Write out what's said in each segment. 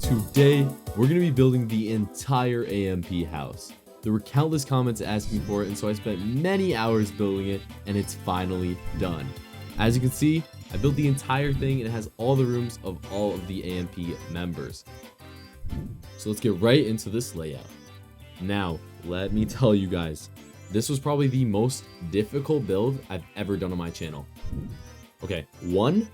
Today, we're going to be building the entire AMP house. There were countless comments asking for it, and so I spent many hours building it, and it's finally done. As you can see, I built the entire thing, and it has all the rooms of all of the AMP members. So let's get right into this layout. Now, let me tell you guys, this was probably the most difficult build I've ever done on my channel. Okay, one,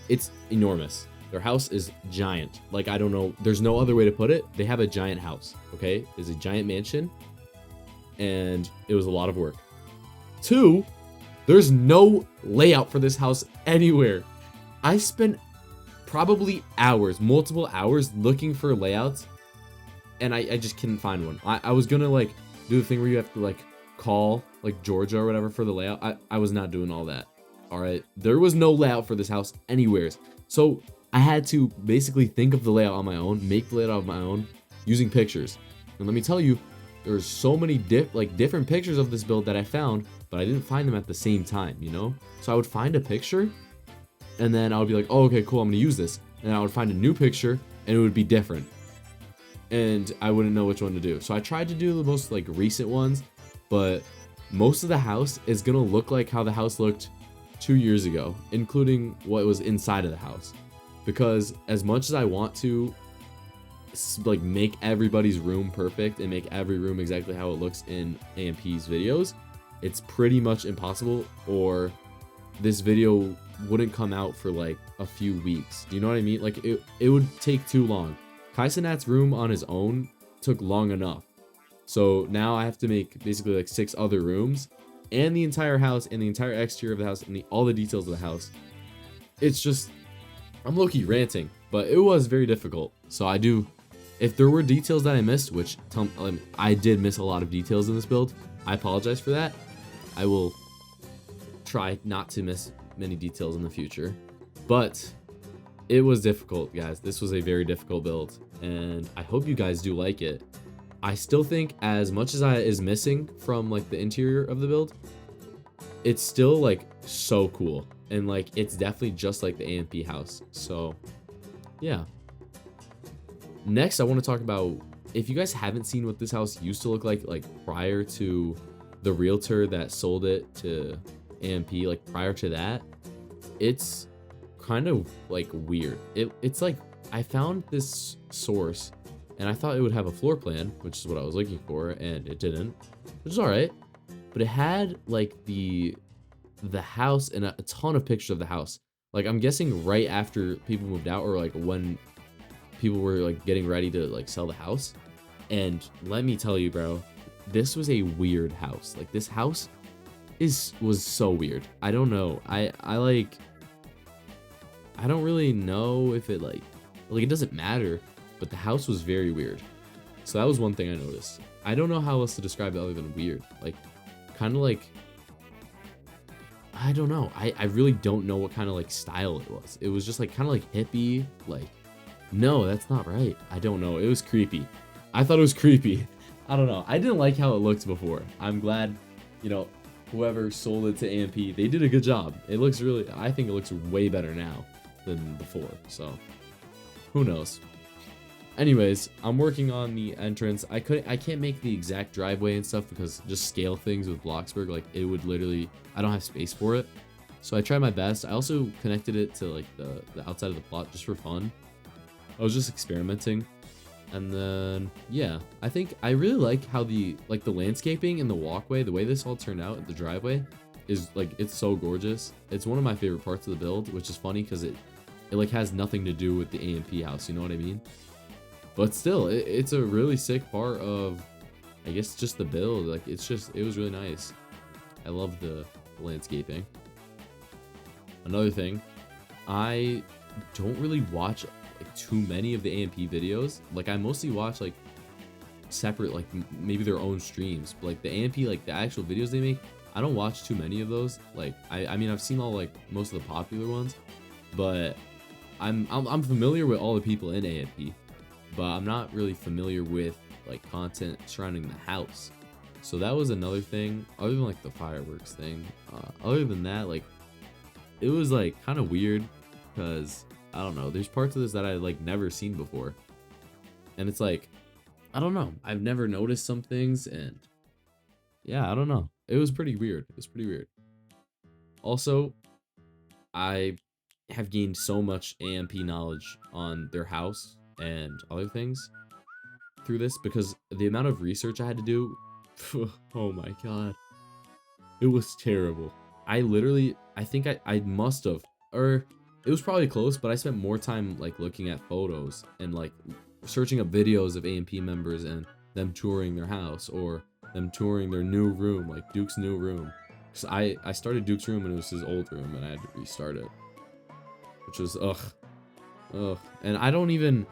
it's enormous. Their house is giant. Like, I don't know, there's no other way to put it. They have a giant house, okay? It's a giant mansion, and it was a lot of work. Two, there's no layout for this house anywhere. I spent probably hours, multiple hours looking for layouts, and I just couldn't find one. I was gonna like do the thing where you have to like call like Georgia or whatever for the layout. I was not doing all that. All right, there was no layout for this house anywhere. So I had to basically think of the layout on my own, make the layout on my own using pictures. And let me tell you, there's so many different pictures of this build that I found, but I didn't find them at the same time, you know? So I would find a picture, and then I would be like, oh, okay, cool, I'm gonna use this. And I would find a new picture, and it would be different. And I wouldn't know which one to do. So I tried to do the most like recent ones, but most of the house is gonna look like how the house looked 2 years ago, including what was inside of the house. Because as much as I want to like make everybody's room perfect and make every room exactly how it looks in AMP's videos, it's pretty much impossible, or this video wouldn't come out for like a few weeks. Do you know what I mean? Like it would take too long. Cenat's room on his own took long enough. So now I have to make basically like 6 other rooms and the entire house and the entire exterior of the house and all the details of the house. It's just, I'm low-key ranting, but it was very difficult. So if there were details that I missed, which I did miss a lot of details in this build, I apologize for that. I will try not to miss many details in the future, but it was difficult, guys. This was a very difficult build, and I hope you guys do like it. I still think as much as is missing from like the interior of the build, it's still like so cool. And like, it's definitely just like the AMP house. So yeah. Next, I want to talk about, if you guys haven't seen what this house used to look like prior to the realtor that sold it to AMP, like prior to that, it's kind of like weird. It's like, I found this source and I thought it would have a floor plan, which is what I was looking for, and it didn't, which is all right. But it had like the house and a ton of pictures of the house. Like, I'm guessing right after people moved out, or like when people were like getting ready to like sell the house. And let me tell you, bro, this was a weird house. Like, this house was so weird. I don't know. I don't really know if it like it doesn't matter, but the house was very weird. So that was one thing I noticed. I don't know how else to describe it other than weird. Like, kind of like, I don't know. I really don't know what kind of like style it was. It was just like kind of like hippie. Like, no, that's not right. I don't know. It was creepy. I thought it was creepy. I don't know. I didn't like how it looked before. I'm glad, you know, whoever sold it to AMP, they did a good job. It looks really, I think it looks way better now than before. So who knows? Anyways, I'm working on the entrance. I can't make the exact driveway and stuff because just scale things with Bloxburg, like it would literally, I don't have space for it. So I tried my best. I also connected it to like the outside of the plot just for fun. I was just experimenting. And then yeah, I think I really like how the landscaping and the walkway, the way this all turned out, the driveway is like, it's so gorgeous. It's one of my favorite parts of the build, which is funny because it like has nothing to do with the AMP house, you know what I mean? But still, it's a really sick part of, I guess, just the build. Like, it was really nice. I love the landscaping. Another thing, I don't really watch like too many of the AMP videos. Like, I mostly watch like separate, like maybe their own streams. But like the AMP, like the actual videos they make, I don't watch too many of those. Like, I mean, I've seen all like most of the popular ones, but I'm familiar with all the people in AMP. But I'm not really familiar with like content surrounding the house. So that was another thing, other than like the fireworks thing. Other than that, like, it was like kind of weird because I don't know, there's parts of this that I like never seen before. And it's like, I don't know. I've never noticed some things, and yeah, I don't know. It was pretty weird. It was pretty weird. Also, I have gained so much AMP knowledge on their house and other things through this because the amount of research I had to do, oh my god, it was terrible. I think I must have, or it was probably close, but I spent more time like looking at photos and like searching up videos of AMP members and them touring their house or them touring their new room, like Duke's new room. Cause I started Duke's room and it was his old room and I had to restart it, which was ugh. And I don't even,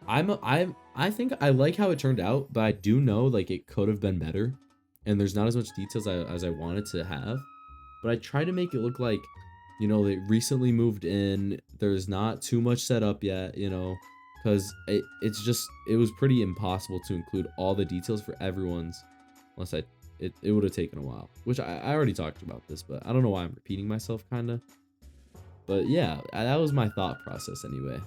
I think I like how it turned out, but I do know like it could have been better, and there's not as much details as I wanted to have. But I try to make it look like, you know, they recently moved in. There's not too much set up yet, you know, because it was pretty impossible to include all the details for everyone's, unless it would have taken a while. Which I already talked about this, but I don't know why I'm repeating myself, kind of. But yeah, that was my thought process anyway.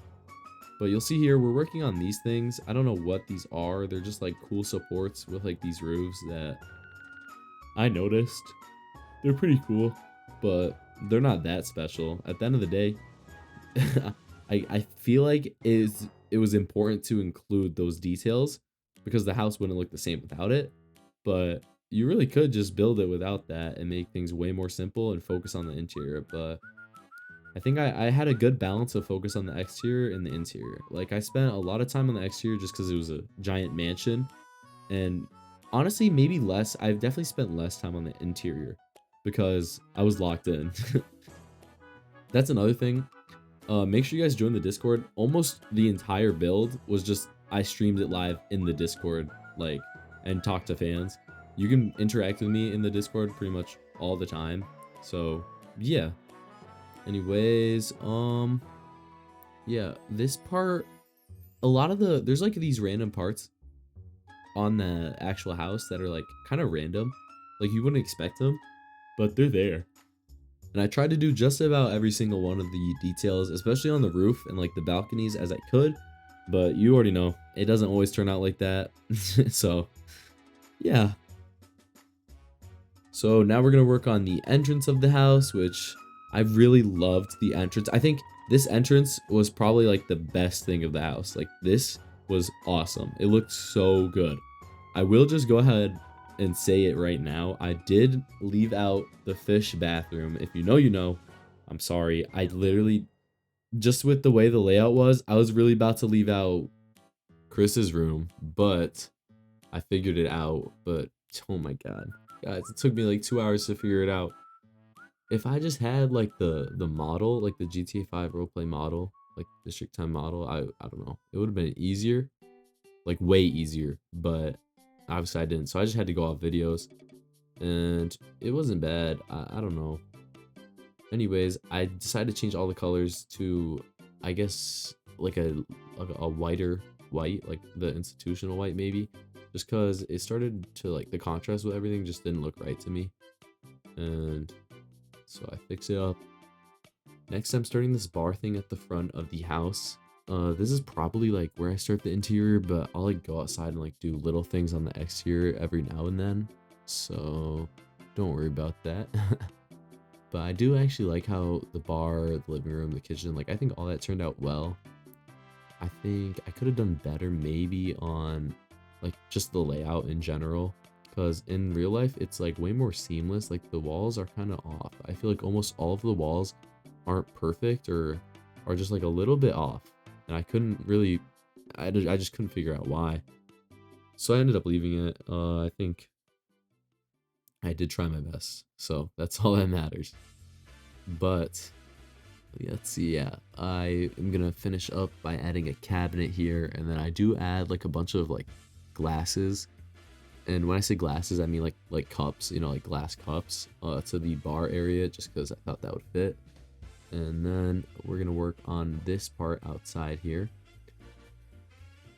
But you'll see here, we're working on these things. I don't know what these are. They're just like cool supports with like these roofs that I noticed. They're pretty cool, but they're not that special. At the end of the day, I feel like it was important to include those details because the house wouldn't look the same without it. But you really could just build it without that and make things way more simple and focus on the interior. But I think I had a good balance of focus on the exterior and the interior. Like I spent a lot of time on the exterior just because it was a giant mansion, and honestly maybe less. I've definitely spent less time on the interior because I was locked in. That's another thing. Make sure you guys join the Discord. Almost the entire build was just I streamed it live in the Discord, like, and talked to fans. You can interact with me in the Discord pretty much all the time. So yeah. Anyways, yeah, this part, a lot of there's like these random parts on the actual house that are like kind of random, like you wouldn't expect them, but they're there. And I tried to do just about every single one of the details, especially on the roof and like the balconies as I could, but you already know, it doesn't always turn out like that. So, yeah. So now we're gonna work on the entrance of the house, which I really loved the entrance. I think this entrance was probably like the best thing of the house. Like this was awesome. It looked so good. I will just go ahead and say it right now. I did leave out the fish bathroom. If you know, you know. I'm sorry. I literally, just with the way the layout was, I was really about to leave out Chris's room, but I figured it out. But oh my god, guys, it took me like 2 hours to figure it out. If I just had like the model, like the GTA 5 roleplay model, like District 10 model, I don't know. It would have been easier, like way easier, but obviously I didn't. So I just had to go off videos, and it wasn't bad. I don't know. Anyways, I decided to change all the colors to, I guess, like a whiter white, like the institutional white maybe, just because it started to like the contrast with everything just didn't look right to me, and so I fix it up. Next, I'm starting this bar thing at the front of the house. This is probably like where I start the interior, but I'll like go outside and like do little things on the exterior every now and then. So don't worry about that. But I do actually like how the bar, the living room, the kitchen, like I think all that turned out well. I think I could have done better maybe on like just the layout in general. Because in real life, it's like way more seamless. Like the walls are kind of off. I feel like almost all of the walls aren't perfect or are just like a little bit off. And I couldn't really, I just couldn't figure out why. So I ended up leaving it. I think I did try my best. So that's all that matters. But yeah, let's see. Yeah, I am going to finish up by adding a cabinet here. And then I do add like a bunch of like glasses. And when I say glasses, I mean like cups, you know, like glass cups to the bar area, just because I thought that would fit. And then we're going to work on this part outside here.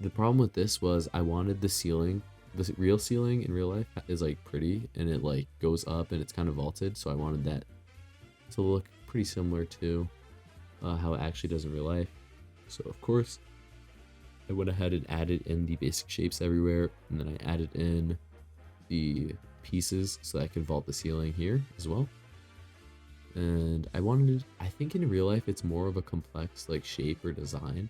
The problem with this was I wanted the ceiling, the real ceiling in real life is like pretty, and it like goes up and it's kind of vaulted. So I wanted that to look pretty similar to how it actually does in real life. So of course, I went ahead and added in the basic shapes everywhere, and then I added in the pieces so that I could vault the ceiling here as well. And I think in real life it's more of a complex like shape or design,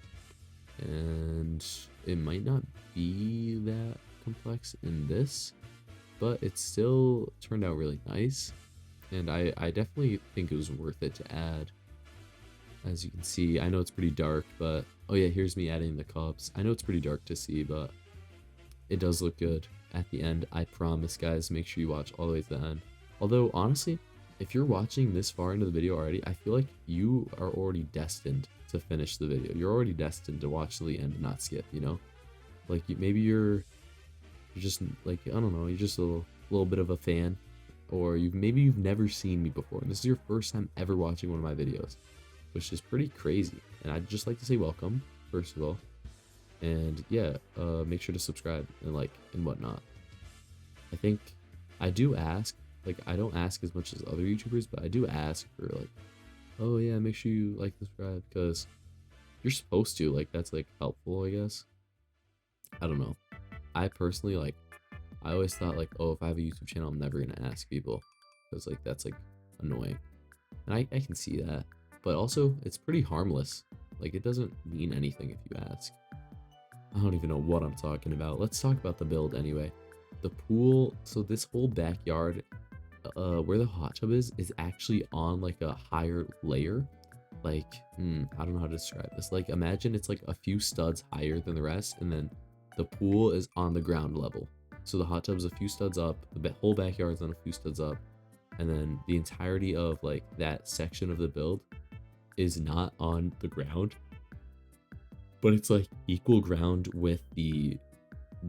and it might not be that complex in this, but it still turned out really nice, and I definitely think it was worth it to add. As you can see, I know it's pretty dark, but oh yeah, here's me adding the cups. I know it's pretty dark to see, but it does look good at the end. I promise, guys, make sure you watch all the way to the end. Although honestly, if you're watching this far into the video already, I feel like you are already destined to finish the video. You're already destined to watch to the end and not skip, you know? Like maybe you're just like, I don't know, you're just a little bit of a fan, or maybe you've never seen me before and this is your first time ever watching one of my videos, which is pretty crazy. And I'd just like to say welcome, first of all. And yeah, make sure to subscribe and like and whatnot. I think I do ask, like I don't ask as much as other YouTubers, but I do ask for like, oh yeah, make sure you like, subscribe, because you're supposed to, like that's like helpful, I guess. I don't know. I personally like, I always thought like, oh, if I have a YouTube channel, I'm never gonna ask people, because like that's like annoying. And I can see that, but also it's pretty harmless. Like it doesn't mean anything if you ask. I don't even know what I'm talking about. Let's talk about the build anyway. The pool, so this whole backyard, where the hot tub is actually on like a higher layer. Like, I don't know how to describe this. Like imagine it's like a few studs higher than the rest, and then the pool is on the ground level. So the hot tub's a few studs up, the whole backyard's on a few studs up, and then the entirety of like that section of the build is not on the ground, but it's like equal ground with the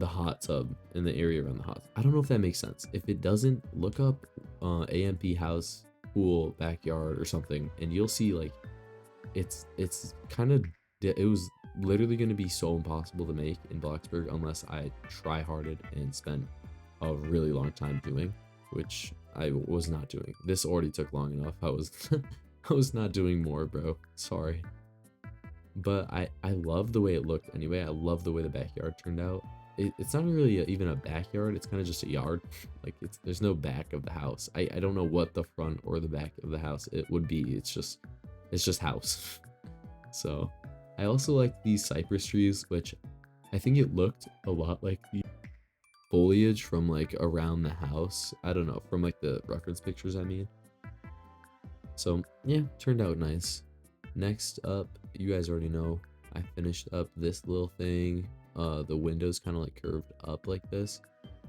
hot tub and the area around the hot tub. I don't know if that makes sense. If it doesn't, look up AMP house pool backyard or something, and you'll see like it's kind of, it was literally going to be so impossible to make in Bloxburg unless I try harded and spent a really long time doing, which I was not doing. This already took long enough. I was I was not doing more, bro. Sorry. But I love the way it looked anyway. I love the way the backyard turned out. It's not really even a backyard. It's kind of just a yard. Like there's no back of the house. I don't know what the front or the back of the house it would be. It's just house. So I also like these cypress trees, which I think it looked a lot like the foliage from like around the house. I don't know, from like the reference pictures, I mean. So yeah, turned out nice. Next up, you guys already know, I finished up this little thing. The windows kind of like curved up like this,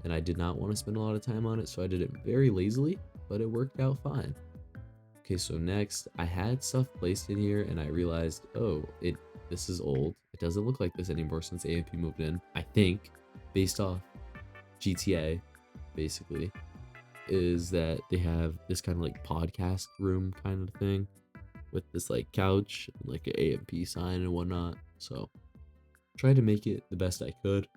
and I did not want to spend a lot of time on it, so I did it very lazily, but it worked out fine. Okay, so next I had stuff placed in here and I realized, oh, this is old. It doesn't look like this anymore since AMP moved in. I think based off GTA basically is that they have this kind of like podcast room kind of thing with this like couch and like an AMP sign and whatnot. So tried to make it the best I could.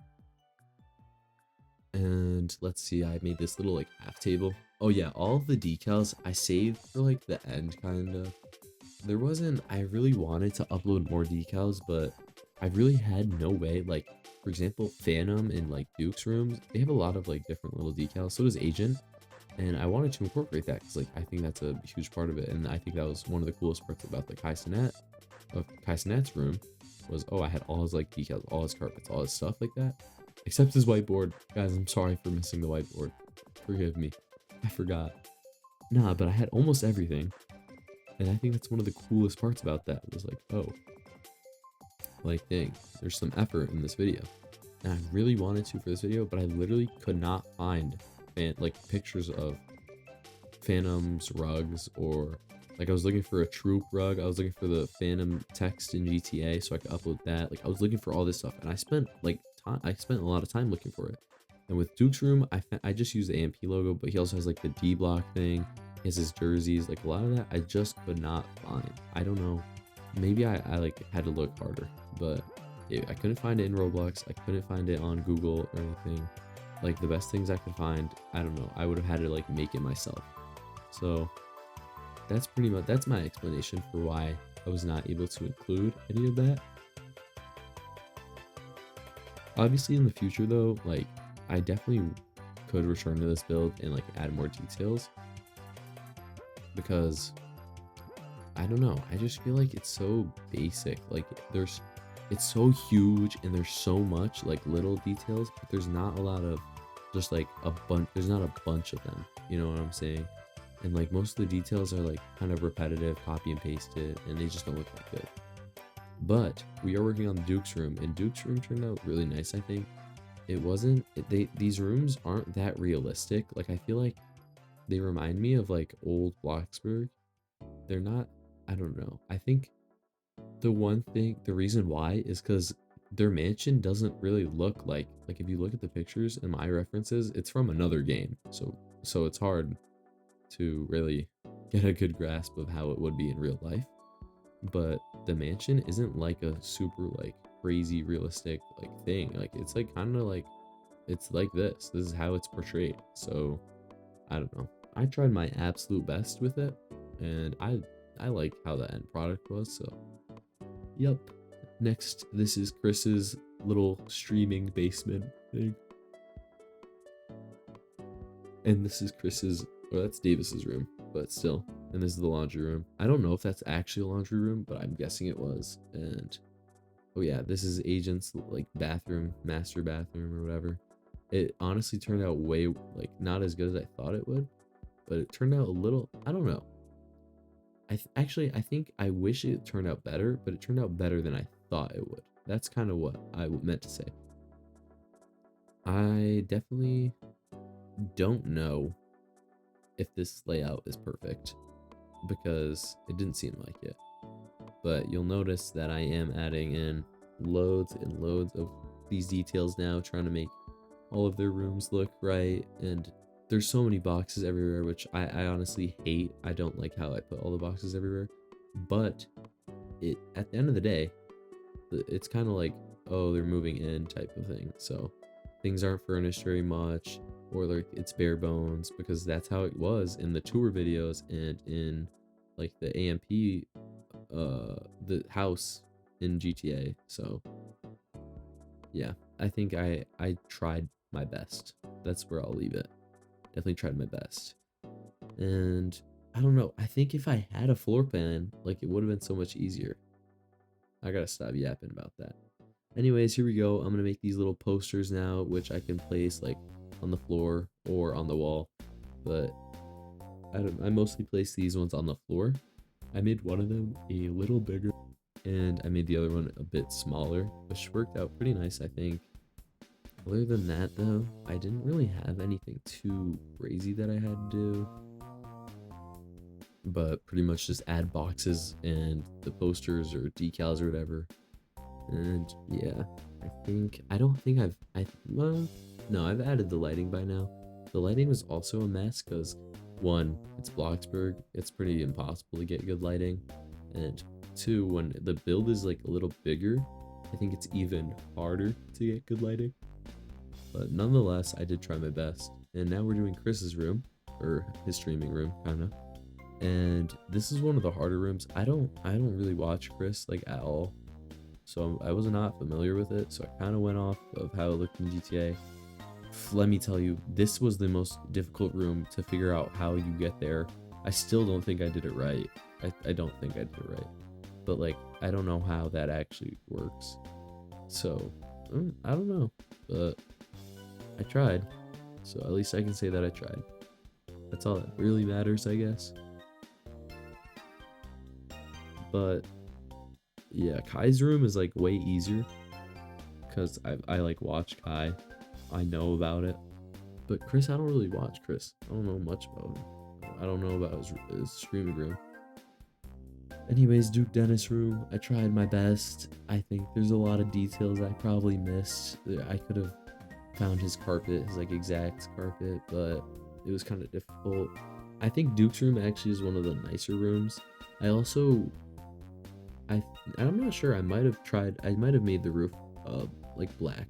And let's see, I made this little like half table. Oh yeah, all of the decals I saved for like the end kind of. I really wanted to upload more decals, but I really had no way. Like for example, Fanum and like Duke's rooms, they have a lot of like different little decals. So does Agent. And I wanted to incorporate that because like I think that's a huge part of it. And I think that was one of the coolest parts about the Cenat's room was, oh, I had all his like decals, all his carpets, all his stuff like that. Except his whiteboard. Guys, I'm sorry for missing the whiteboard. Forgive me. I forgot. Nah, but I had almost everything. And I think that's one of the coolest parts about that. It was like, oh, like dang, there's some effort in this video. And I really wanted to for this video, but I literally could not find like pictures of Fanum's rugs, or like I was looking for a troop rug. I was looking for the Fanum text in GTA so I could upload that. Like I was looking for all this stuff, and I spent a lot of time looking for it. And with Duke's room, I just used the AMP logo, but he also has like the D block thing. He has his jerseys, like a lot of that I just could not find. I don't know, maybe I like had to look harder, but I couldn't find it in Roblox. I couldn't find it on Google or anything. Like the best things I could find, I don't know, I would have had to like make it myself. So that's my explanation for why I was not able to include any of that. Obviously in the future though, like I definitely could return to this build and like add more details, because I don't know, I just feel like it's so basic. Like it's so huge and there's so much like little details, but there's not a lot of just like there's not a bunch of them, you know what I'm saying? And like most of the details are like kind of repetitive, copy and pasted, and they just don't look that good. But we are working on the Duke's room, and Duke's room turned out really nice, I think. It wasn't these rooms aren't that realistic. Like I feel like they remind me of like old Bloxburg. They're not, I don't know. I think the reason why is because their mansion doesn't really look like if you look at the pictures and my references, it's from another game. So it's hard to really get a good grasp of how it would be in real life. But the mansion isn't like a super like crazy realistic like thing. Like it's like kind of like it's like this is how it's portrayed. So I don't know, I tried my absolute best with it, and I like how the end product was. So yep. Next, this is Chris's little streaming basement thing, and this is Chris's, or that's Davis's room, but still. And this is the laundry room. I don't know if that's actually a laundry room, but I'm guessing it was. And oh yeah, this is Agent's like bathroom, master bathroom or whatever. It honestly turned out way like not as good as I thought it would, but it turned out a little, I don't know. Actually, I think I wish it turned out better, but it turned out better than I thought it would. That's kind of what I meant to say. I definitely don't know if this layout is perfect, because it didn't seem like it. But you'll notice that I am adding in loads and loads of these details now, trying to make all of their rooms look right. And there's so many boxes everywhere, which I honestly hate. I don't like how I put all the boxes everywhere. But at the end of the day, it's kind of like, oh, they're moving in type of thing. So things aren't furnished very much, or like it's bare bones, because that's how it was in the tour videos and in like the AMP the house in GTA. So yeah, I think I tried my best. That's where I'll leave it. Definitely tried my best. And I don't know, I think if I had a floor plan, like it would have been so much easier. I gotta stop yapping about that. Anyways, here we go. I'm gonna make these little posters now, which I can place like on the floor or on the wall, but I mostly place these ones on the floor. I made one of them a little bigger, and I made the other one a bit smaller, which worked out pretty nice, I think. Other than that though, I didn't really have anything too crazy that I had to do, but pretty much just add boxes and the posters or decals or whatever. And yeah, well, no, I've added the lighting by now. The lighting was also a mess because, one, it's Bloxburg, it's pretty impossible to get good lighting, and two, when the build is like a little bigger, I think it's even harder to get good lighting. But nonetheless, I did try my best. And now we're doing Chris's room, or his streaming room, kinda. And this is one of the harder rooms. I don't really watch Chris like at all, so I was not familiar with it. So I kind of went off of how it looked in GTA. Let me tell you, this was the most difficult room to figure out how you get there. I still don't think I did it right. I don't think I did it right, but like I don't know how that actually works. So I don't know, but I tried. So at least I can say that I tried. That's all that really matters, I guess. But yeah, Kai's room is like way easier because I like watch Kai. I know about it. But Chris, I don't really watch Chris. I don't know much about him. I don't know about his streaming room. Anyways, Duke Dennis room, I tried my best. I think there's a lot of details I probably missed. I could have found his carpet, his like exact carpet, but it was kind of difficult. I think Duke's room actually is one of the nicer rooms. I'm not sure, I might have made the roof like black.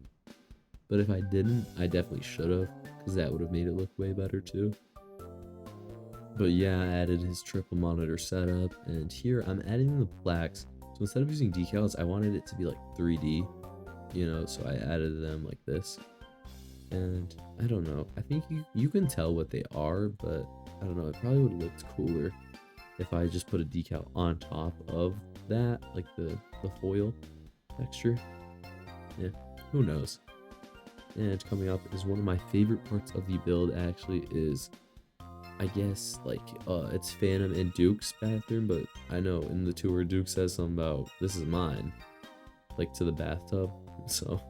But if I didn't, I definitely should have, because that would have made it look way better too. But yeah, I added his triple monitor setup, and here I'm adding the plaques. So instead of using decals, I wanted it to be like 3D. so I added them like this. And I don't know, I think you can tell what they are, but I don't know, it probably would have looked cooler if I just put a decal on top of that, like the foil texture. Yeah, who knows. And coming up is one of my favorite parts of the build, actually, is I guess like it's Fanum and Duke's bathroom, but I know in the tour Duke says something about this is mine, like to the bathtub. So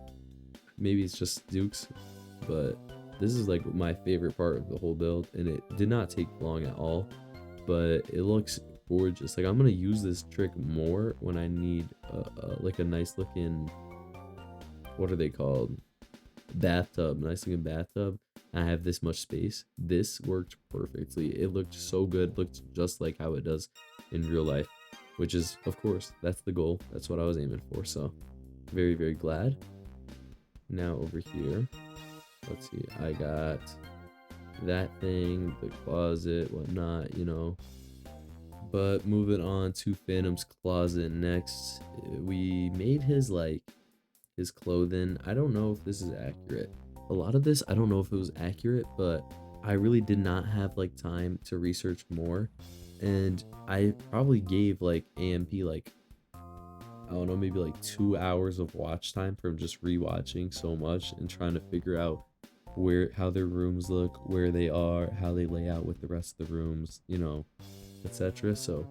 maybe it's just Duke's, but this is like my favorite part of the whole build, and it did not take long at all, but it looks gorgeous. Like I'm gonna use this trick more when I need like a nice looking, what are they called, bathtub, nice looking bathtub. I have this much space. This worked perfectly. It looked so good, looked just like how it does in real life, which is, of course, that's the goal. That's what I was aiming for. So very, very glad. Now over here, let's see, I got that thing, the closet, whatnot, but moving on to Fanum's closet next. We made his clothing. I don't know if this is accurate. A lot of this, I don't know if it was accurate, but I really did not have like time to research more, and I probably gave like AMP like, I don't know, maybe like 2 hours of watch time from just rewatching so much and trying to figure out how their rooms look, where they are, how they lay out with the rest of the rooms, etc. So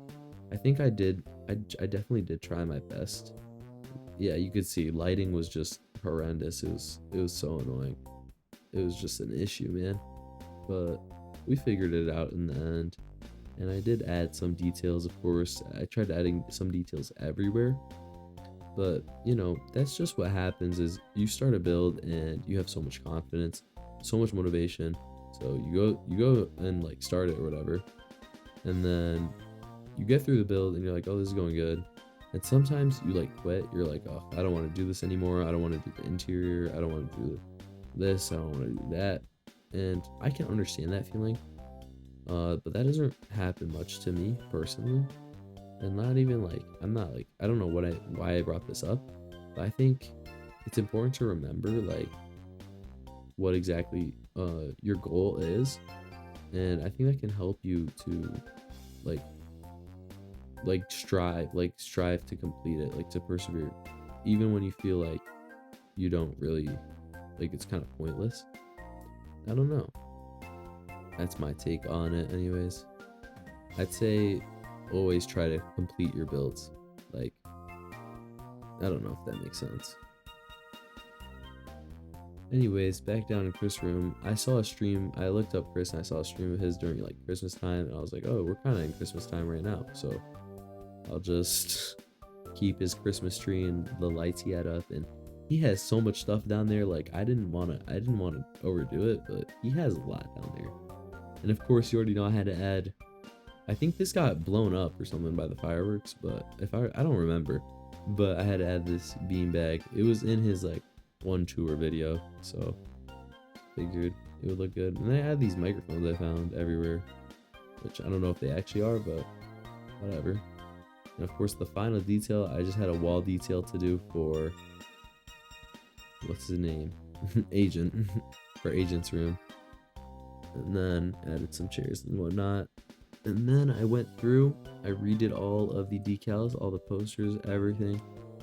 I think I definitely did try my best. Yeah, you could see lighting was just horrendous. It was so annoying. It was just an issue, man. But we figured it out in the end. And I did add some details, of course. I tried adding some details everywhere. But, that's just what happens is you start a build and you have so much confidence, so much motivation. So you go and like start it or whatever. And then you get through the build and you're like, oh, this is going good. And sometimes you like quit. You're like, oh, I don't want to do this anymore. I don't want to do the interior. I don't want to do this. I don't want to do that. And I can understand that feeling. But that doesn't happen much to me personally. And not even like, I'm not like, I don't know why I brought this up, but I think it's important to remember like what exactly your goal is. And I think that can help you to strive to complete it, like to persevere, even when you feel like you don't really, like it's kind of pointless. I don't know. That's my take on it anyways. I'd say always try to complete your builds. Like, I don't know if that makes sense. Anyways, back down in Chris' room, I saw a stream. I looked up Chris and I saw a stream of his during like Christmas time, and I was like, oh, we're kind of in Christmas time right now, so I'll just keep his Christmas tree and the lights he had up. And he has so much stuff down there. Like I didn't want to overdo it, but he has a lot down there. And of course, you already know I had to add, I think this got blown up or something by the fireworks, but I don't remember, but I had to add this beanbag. It was in his like one tour video, so figured it would look good. And I had these microphones I found everywhere, which I don't know if they actually are, but whatever. And of course, the final detail, I just had a wall detail to do for, what's his name? Agent, for Agent's room. And then added some chairs and whatnot. And then I went through, I redid all of the decals, all the posters, everything.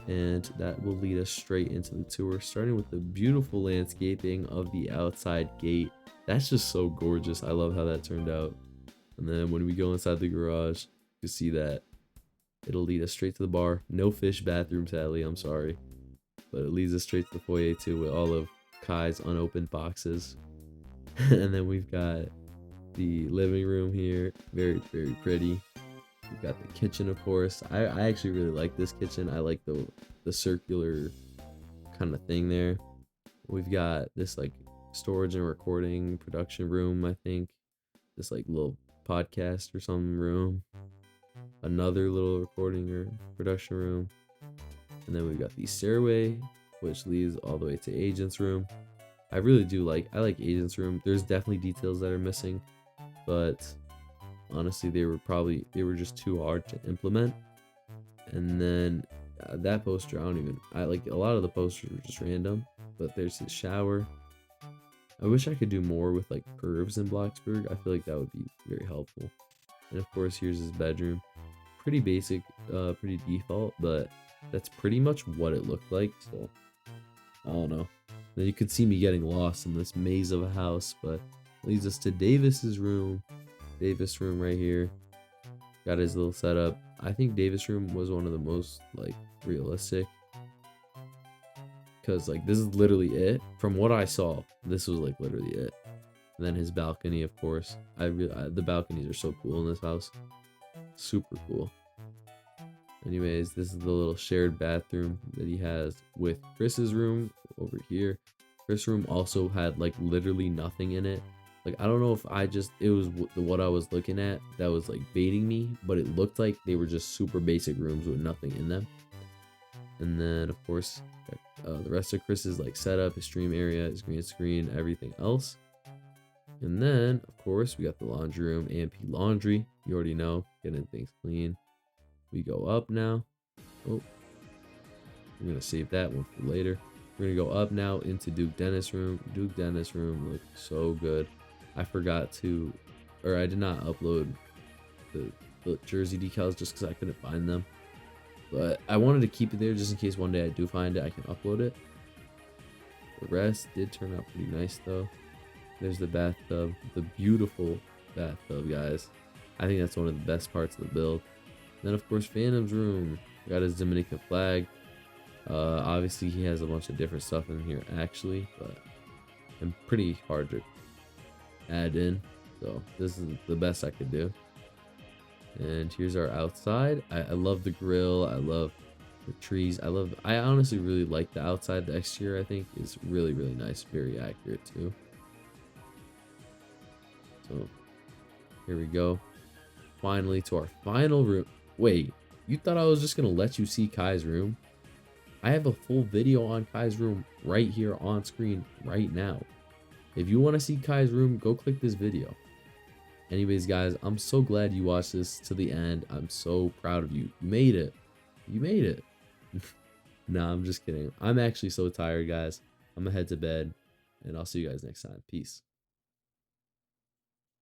And that will lead us straight into the tour, starting with the beautiful landscaping of the outside gate. That's just so gorgeous. I love how that turned out. And then when we go inside the garage, you see that it'll lead us straight to the bar. No fish bathroom, sadly, I'm sorry. But it leads us straight to the foyer too, with all of Kai's unopened boxes. And then we've got the living room here, very, very pretty. We've got the kitchen, of course. I actually really like this kitchen. I like the circular kind of thing there. We've got this like storage and recording production room, I think. This like little podcast or some room. Another little recording or production room. And then we've got the stairway, which leads all the way to Agent's room. I like Agent's room. There's definitely details that are missing, but honestly, they were just too hard to implement. And then That poster, I like a lot of the posters are just random, but there's his shower. I wish I could do more with like curves in Bloxburg. I feel like that would be very helpful. And of course, here's his bedroom. Pretty basic, pretty default, but that's pretty much what it looked like. So I don't know. Then you could see me getting lost in this maze of a house, but leads us to Davis's room. Davis room right here. Got his little setup. I think Davis room was one of the most like realistic, because like this is literally it. From what I saw, this was like literally it. And then his balcony, of course. The balconies are so cool in this house. Super cool. Anyways, this is the little shared bathroom that he has with Chris's room over here. Chris' room also had like literally nothing in it. Like, I don't know if it was what I was looking at that was like baiting me, but it looked like they were just super basic rooms with nothing in them. And then of course, the rest of Chris's like setup, his stream area, his green screen, everything else. And then of course we got the laundry room, AMP laundry. You already know, getting things clean. We go up now. Oh, we're gonna save that one for later. We're gonna go up now into Duke Dennis room. Duke Dennis room looks so good. I did not upload the jersey decals just because I couldn't find them. But I wanted to keep it there just in case one day I do find it, I can upload it. The rest did turn out pretty nice though. There's the bathtub, the beautiful bathtub, guys. I think that's one of the best parts of the build. Then of course Fanum's room. Got his Dominican flag. Obviously he has a bunch of different stuff in here actually, but I'm pretty hard to add in. So this is the best I could do. And here's our outside. I love the grill. I love the trees. I honestly really like the outside. The exterior I think is really, really nice. Very accurate too. So here we go. Finally to our final room. Wait, you thought I was just gonna let you see Kai's room? I have a full video on Kai's room right here on screen right now. If you want to see Kai's room, go click this video. Anyways, guys, I'm so glad you watched this to the end. I'm so proud of you. You made it. You made it. Nah, I'm just kidding. I'm actually so tired, guys. I'm gonna head to bed, and I'll see you guys next time. Peace.